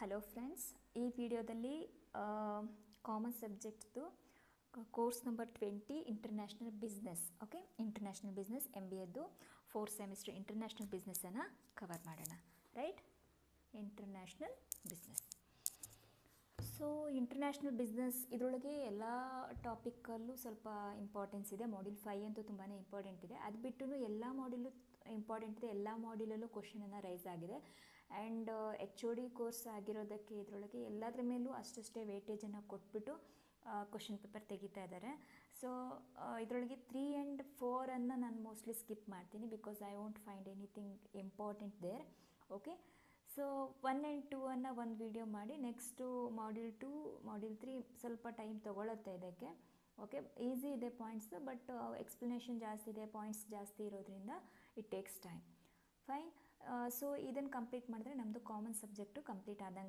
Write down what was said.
Hello friends, ಈ ವಿಡಿಯೋದಲ್ಲಿ common ಸಬ್ಜೆಕ್ಟ್ದು course number 20 international business. Okay, international business MBAದ್ದು 4th ಸೆಮಿಸ್ಟರ್ ಇಂಟರ್ನ್ಯಾಷನಲ್ ಬಿಸ್ನೆಸ್ಸನ್ನು ಕವರ್ ಮಾಡೋಣ. Right, international business. So international business ಇದರೊಳಗೆ ಎಲ್ಲ ಟಾಪಿಕಲ್ಲೂ ಸ್ವಲ್ಪ ಇಂಪಾರ್ಟೆನ್ಸ್ ಇದೆ. ಮಾಡ್ಯೂಲ್ 5 ಅಂತೂ ತುಂಬಾ ಇಂಪಾರ್ಟೆಂಟ್ ಇದೆ. ಅದು ಬಿಟ್ಟು ಎಲ್ಲ ಮಾಡ್ಯೂಲು ಇಂಪಾರ್ಟೆಂಟ್ ಇದೆ. ಎಲ್ಲ ಮಾಡ್ಯೂಲಲ್ಲೂ ಕ್ವಶನನ್ನು ರೈಸ್ ಆಗಿದೆ. ಆ್ಯಂಡ್ HOD ಕೋರ್ಸ್ ಆಗಿರೋದಕ್ಕೆ ಇದರೊಳಗೆ ಎಲ್ಲದರ ಮೇಲೂ ಅಷ್ಟೇ ವೇಟೇಜನ್ನು ಕೊಟ್ಬಿಟ್ಟು ಕ್ವಶನ್ ಪೇಪರ್ ತೆಗಿತಾ ಇದ್ದಾರೆ. ಸೊ ಇದರೊಳಗೆ 3 and 4 ನಾನು ಮೋಸ್ಟ್ಲಿ ಸ್ಕಿಪ್ ಮಾಡ್ತೀನಿ, because I won't find anything important there. Okay, so 1 and 2 ಒಂದು ವಿಡಿಯೋ ಮಾಡಿ, ನೆಕ್ಸ್ಟು ಮಾಡ್ಯೂಲ್ 2 ಮಾಡ್ಯೂಲ್ 3 ಸ್ವಲ್ಪ ಟೈಮ್ ತೊಗೊಳುತ್ತೆ ಇದಕ್ಕೆ. ಓಕೆ, ಈಸಿ ಇದೆ ಪಾಯಿಂಟ್ಸು, ಬಟ್ ಎಕ್ಸ್ಪ್ಲನೇಷನ್ ಜಾಸ್ತಿ ಇದೆ, ಪಾಯಿಂಟ್ಸ್ ಜಾಸ್ತಿ ಇರೋದ್ರಿಂದ it takes time. Fine. So ಇದನ್ನು ಕಂಪ್ಲೀಟ್ ಮಾಡಿದ್ರೆ ನಮ್ಮದು ಕಾಮನ್ ಸಬ್ಜೆಕ್ಟು ಕಂಪ್ಲೀಟ್ ಆದಂಗೆ